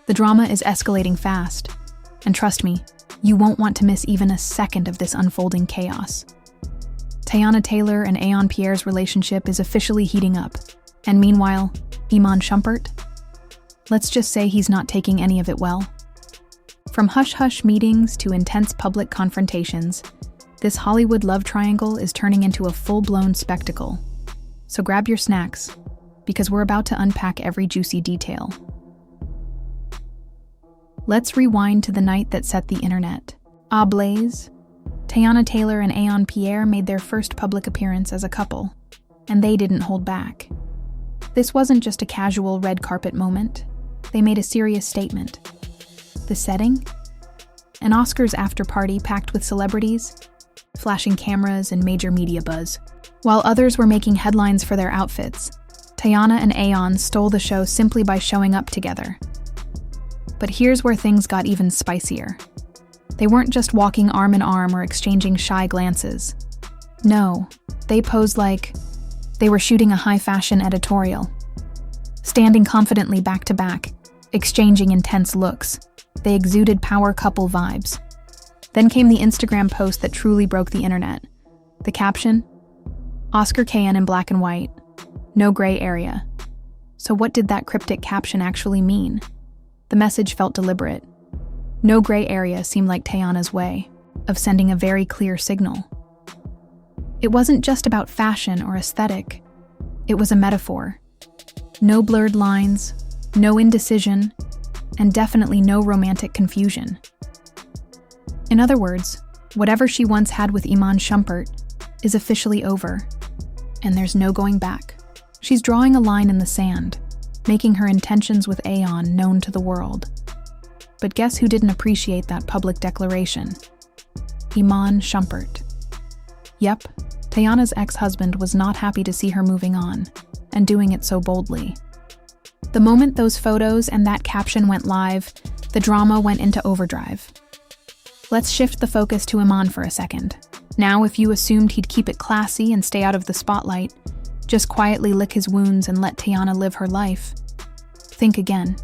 The drama is escalating fast, and trust me, you won't want to miss even a second of this unfolding chaos. Teyana Taylor and Aaron Pierre's relationship is officially heating up, and meanwhile, Iman Shumpert? Let's just say he's not taking any of it well. From hush-hush meetings to intense public confrontations, this Hollywood love triangle is turning into a full-blown spectacle. So grab your snacks, because we're about to unpack every juicy detail. Let's rewind to the night that set the internet. Ablaze, Teyana Taylor and Aaron Pierre made their first public appearance as a couple, and they didn't hold back. This wasn't just a casual red carpet moment. They made a serious statement. The setting? An Oscars after-party packed with celebrities, flashing cameras and major media buzz. While others were making headlines for their outfits, Teyana and Aaron stole the show simply by showing up together. But here's where things got even spicier. They weren't just walking arm in arm or exchanging shy glances. No, they posed like they were shooting a high-fashion editorial. Standing confidently back to back, exchanging intense looks, they exuded power couple vibes. Then came the Instagram post that truly broke the internet. The caption? Oscar Kane in black and white. No gray area. So what did that cryptic caption actually mean? The message felt deliberate. No gray area seemed like Teyana's way of sending a very clear signal. It wasn't just about fashion or aesthetic. It was a metaphor. No blurred lines, no indecision, and definitely no romantic confusion. In other words, whatever she once had with Iman Shumpert is officially over, and there's no going back. She's drawing a line in the sand, making her intentions with Aaron known to the world. But guess who didn't appreciate that public declaration? Iman Shumpert. Yep, Teyana's ex-husband was not happy to see her moving on, and doing it so boldly. The moment those photos and that caption went live, the drama went into overdrive. Let's shift the focus to Iman for a second. Now, if you assumed he'd keep it classy and stay out of the spotlight, just quietly lick his wounds and let Teyana live her life, think again.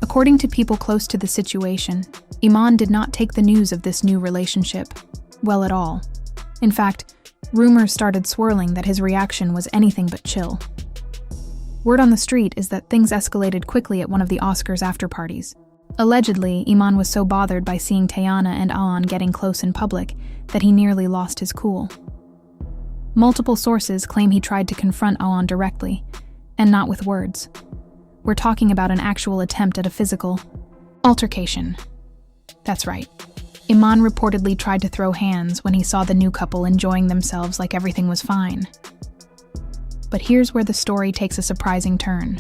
According to people close to the situation, Iman did not take the news of this new relationship well at all. In fact, rumors started swirling that his reaction was anything but chill. Word on the street is that things escalated quickly at one of the Oscars after-parties. Allegedly, Iman was so bothered by seeing Teyana and Aaron getting close in public that he nearly lost his cool. Multiple sources claim he tried to confront Aaron directly, and not with words. We're talking about an actual attempt at a physical altercation. That's right. Iman reportedly tried to throw hands when he saw the new couple enjoying themselves like everything was fine. But here's where the story takes a surprising turn.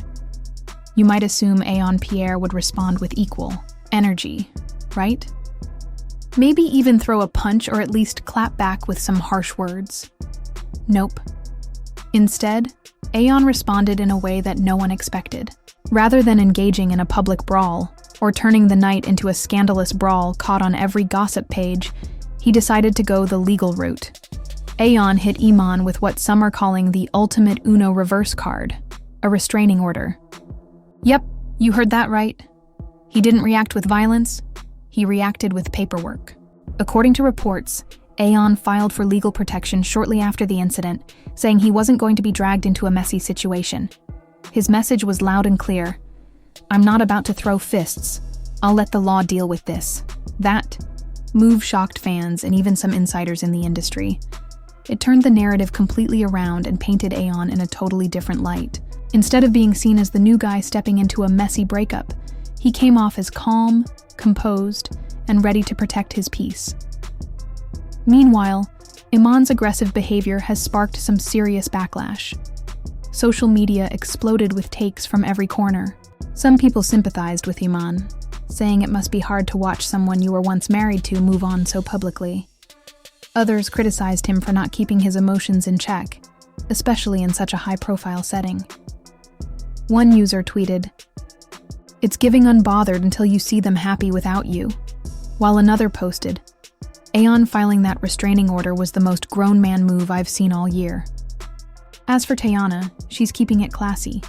You might assume Aaron Pierre would respond with equal energy, right? Maybe even throw a punch or at least clap back with some harsh words. Nope. Instead, Aaron responded in a way that no one expected. Rather than engaging in a public brawl, or turning the night into a scandalous brawl caught on every gossip page, he decided to go the legal route. Aaron hit Iman with what some are calling the ultimate Uno reverse card, a restraining order. Yep, you heard that right. He didn't react with violence, he reacted with paperwork. According to reports, Aaron filed for legal protection shortly after the incident, saying he wasn't going to be dragged into a messy situation. His message was loud and clear. I'm not about to throw fists. I'll let the law deal with this. That move shocked fans and even some insiders in the industry. It turned the narrative completely around and painted Aaron in a totally different light. Instead of being seen as the new guy stepping into a messy breakup, he came off as calm, composed, and ready to protect his peace. Meanwhile, Iman's aggressive behavior has sparked some serious backlash. Social media exploded with takes from every corner. Some people sympathized with Iman, saying it must be hard to watch someone you were once married to move on so publicly. Others criticized him for not keeping his emotions in check, especially in such a high-profile setting. One user tweeted, "It's giving unbothered until you see them happy without you," while another posted, "Aaron filing that restraining order was the most grown man move I've seen all year." As for Teyana, she's keeping it classy.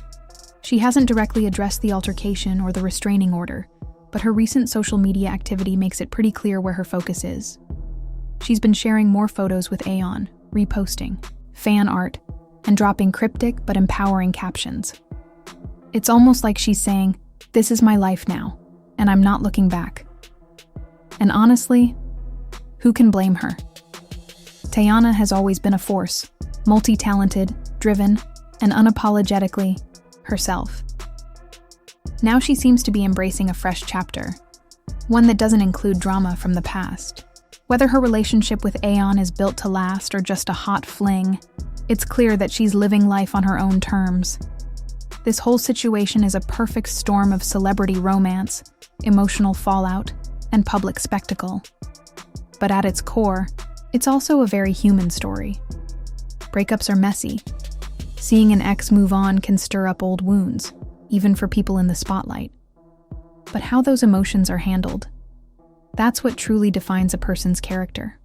She hasn't directly addressed the altercation or the restraining order, but her recent social media activity makes it pretty clear where her focus is. She's been sharing more photos with Aaron, reposting fan art, and dropping cryptic but empowering captions. It's almost like she's saying, "This is my life now, and I'm not looking back." And honestly, who can blame her? Teyana has always been a force, multi-talented, driven, and unapologetically herself. Now she seems to be embracing a fresh chapter, one that doesn't include drama from the past. Whether her relationship with Aaron is built to last or just a hot fling, it's clear that she's living life on her own terms. This whole situation is a perfect storm of celebrity romance, emotional fallout, and public spectacle. But at its core, it's also a very human story. Breakups are messy. Seeing an ex move on can stir up old wounds, even for people in the spotlight. But how those emotions are handled, that's what truly defines a person's character.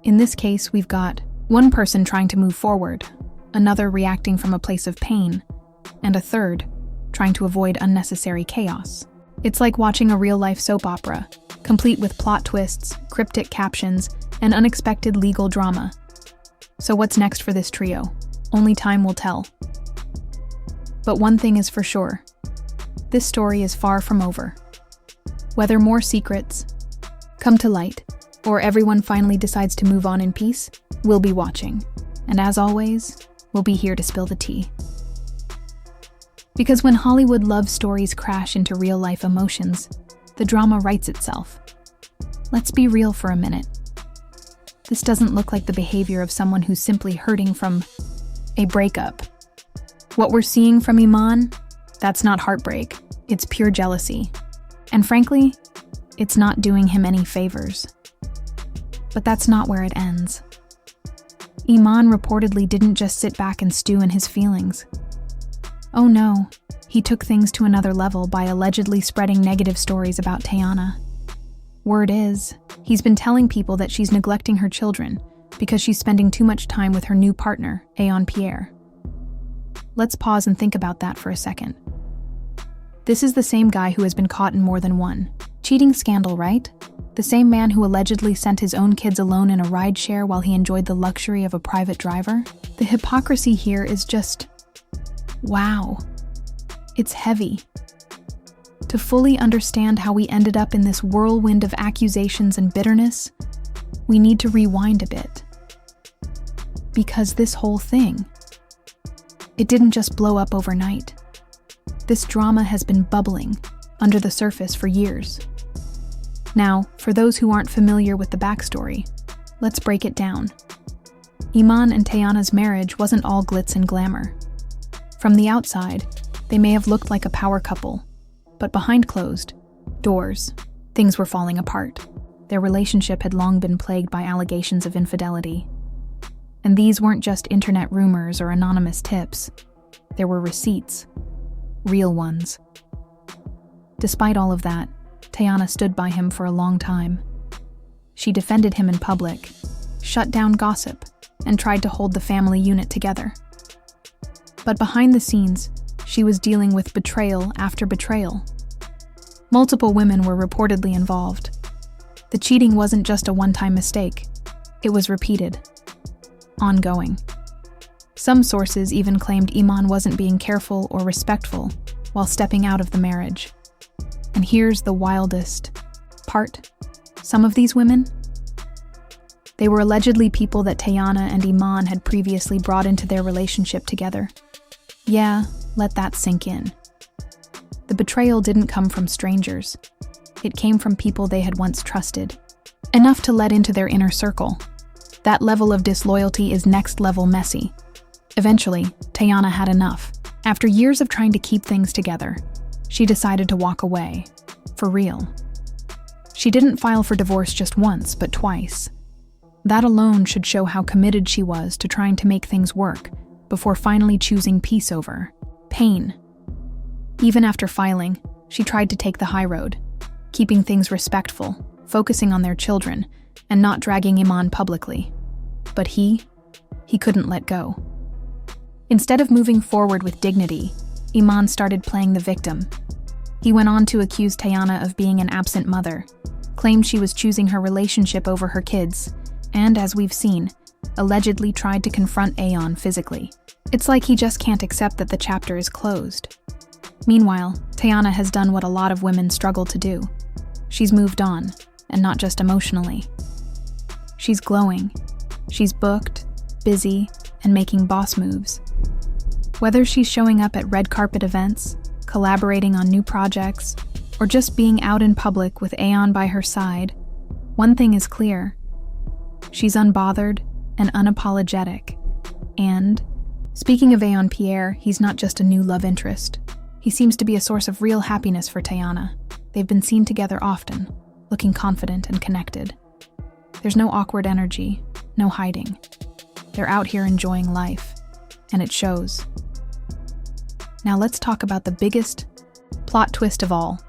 In this case, we've got one person trying to move forward, another reacting from a place of pain, and a third trying to avoid unnecessary chaos. It's like watching a real-life soap opera, complete with plot twists, cryptic captions, and unexpected legal drama. So what's next for this trio? Only time will tell. But one thing is for sure, this story is far from over. Whether more secrets come to light, or everyone finally decides to move on in peace, we'll be watching. And as always, we'll be here to spill the tea. Because when Hollywood love stories crash into real-life emotions, the drama writes itself. Let's be real for a minute. This doesn't look like the behavior of someone who's simply hurting from a breakup. What we're seeing from Iman, that's not heartbreak, it's pure jealousy. And frankly, it's not doing him any favors. But that's not where it ends. Iman reportedly didn't just sit back and stew in his feelings. Oh no, he took things to another level by allegedly spreading negative stories about Teyana. Word is, he's been telling people that she's neglecting her children because she's spending too much time with her new partner, Aaron Pierre. Let's pause and think about that for a second. This is the same guy who has been caught in more than one cheating scandal, right? The same man who allegedly sent his own kids alone in a rideshare while he enjoyed the luxury of a private driver? The hypocrisy here is just, wow. It's heavy. To fully understand how we ended up in this whirlwind of accusations and bitterness, we need to rewind a bit. Because this whole thing, it didn't just blow up overnight. This drama has been bubbling under the surface for years. Now, for those who aren't familiar with the backstory, let's break it down. Iman and Teyana's marriage wasn't all glitz and glamour. From the outside, they may have looked like a power couple, but behind closed doors, things were falling apart. Their relationship had long been plagued by allegations of infidelity. And these weren't just internet rumors or anonymous tips. There were receipts, real ones. Despite all of that, Teyana stood by him for a long time. She defended him in public, shut down gossip, and tried to hold the family unit together. But behind the scenes, she was dealing with betrayal after betrayal. Multiple women were reportedly involved. The cheating wasn't just a one-time mistake. It was repeated, ongoing. Some sources even claimed Iman wasn't being careful or respectful while stepping out of the marriage. And here's the wildest part. Some of these women, they were allegedly people that Teyana and Iman had previously brought into their relationship together. Yeah, let that sink in. The betrayal didn't come from strangers. It came from people they had once trusted, enough to let into their inner circle. That level of disloyalty is next-level messy. Eventually, Teyana had enough. After years of trying to keep things together, she decided to walk away, for real. She didn't file for divorce just once, but twice. That alone should show how committed she was to trying to make things work, before finally choosing peace over pain. Even after filing, she tried to take the high road, keeping things respectful, focusing on their children, and not dragging Iman publicly. But he couldn't let go. Instead of moving forward with dignity, Iman started playing the victim. He went on to accuse Teyana of being an absent mother, claimed she was choosing her relationship over her kids, and, as we've seen, allegedly tried to confront Aaron physically. It's like he just can't accept that the chapter is closed. Meanwhile, Teyana has done what a lot of women struggle to do. She's moved on, and not just emotionally. She's glowing. She's booked, busy, and making boss moves. Whether she's showing up at red carpet events, collaborating on new projects, or just being out in public with Aaron by her side, one thing is clear. She's unbothered and unapologetic. And, speaking of Aaron Pierre, he's not just a new love interest. He seems to be a source of real happiness for Teyana. They've been seen together often, looking confident and connected. There's no awkward energy, no hiding. They're out here enjoying life, and it shows. Now let's talk about the biggest plot twist of all,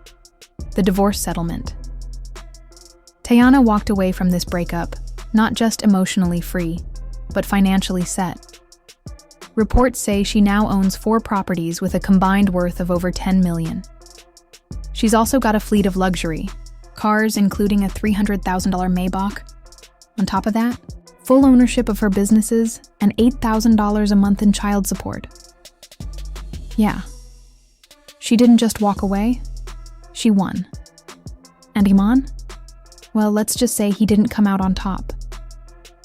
the divorce settlement. Teyana walked away from this breakup not just emotionally free, but financially set. Reports say she now owns 4 properties with a combined worth of over $10 million. She's also got a fleet of luxury, cars including a $300,000 Maybach. On top of that, full ownership of her businesses and $8,000 a month in child support. Yeah, she didn't just walk away, she won. And Iman? Well, let's just say he didn't come out on top.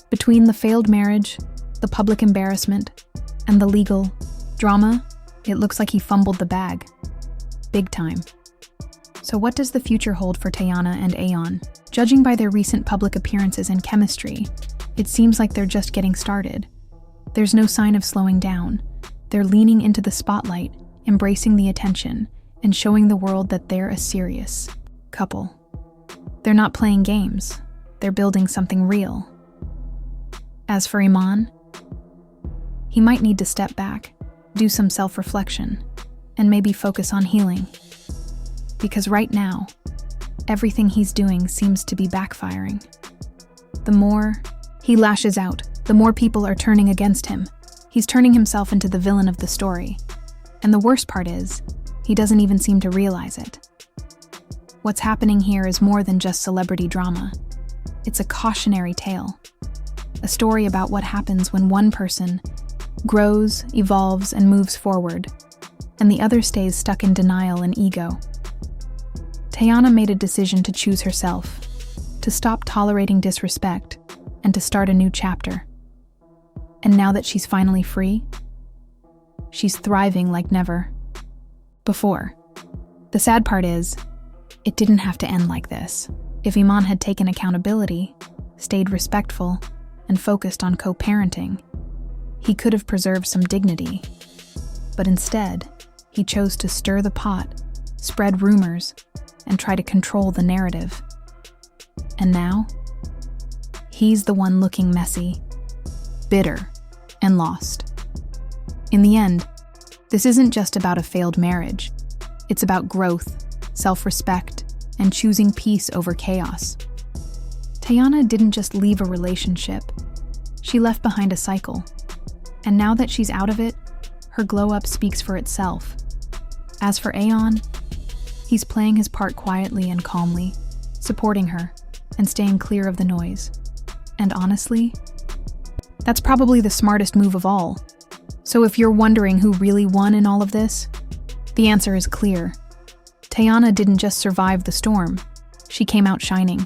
Between the failed marriage, the public embarrassment, and the legal drama, it looks like he fumbled the bag. Big time. So what does the future hold for Teyana and Aaron? Judging by their recent public appearances and chemistry, it seems like they're just getting started. There's no sign of slowing down. They're leaning into the spotlight, embracing the attention, and showing the world that they're a serious couple. They're not playing games. They're building something real. As for Iman, he might need to step back, do some self-reflection, and maybe focus on healing. Because right now, everything he's doing seems to be backfiring. The more he lashes out, the more people are turning against him. He's turning himself into the villain of the story. And the worst part is, he doesn't even seem to realize it. What's happening here is more than just celebrity drama. It's a cautionary tale. A story about what happens when one person grows, evolves, and moves forward, and the other stays stuck in denial and ego. Teyana made a decision to choose herself, to stop tolerating disrespect, and to start a new chapter. And now that she's finally free, she's thriving like never before. The sad part is, it didn't have to end like this. If Iman had taken accountability, stayed respectful, and focused on co-parenting, he could have preserved some dignity. But instead, he chose to stir the pot, spread rumors, and try to control the narrative. And now, he's the one looking messy, bitter, and lost. In the end, this isn't just about a failed marriage. It's about growth, self-respect, and choosing peace over chaos. Teyana didn't just leave a relationship. She left behind a cycle. And now that she's out of it, her glow-up speaks for itself. As for Aaron, he's playing his part quietly and calmly, supporting her, and staying clear of the noise. And honestly, that's probably the smartest move of all. So if you're wondering who really won in all of this, the answer is clear. Teyana didn't just survive the storm, she came out shining.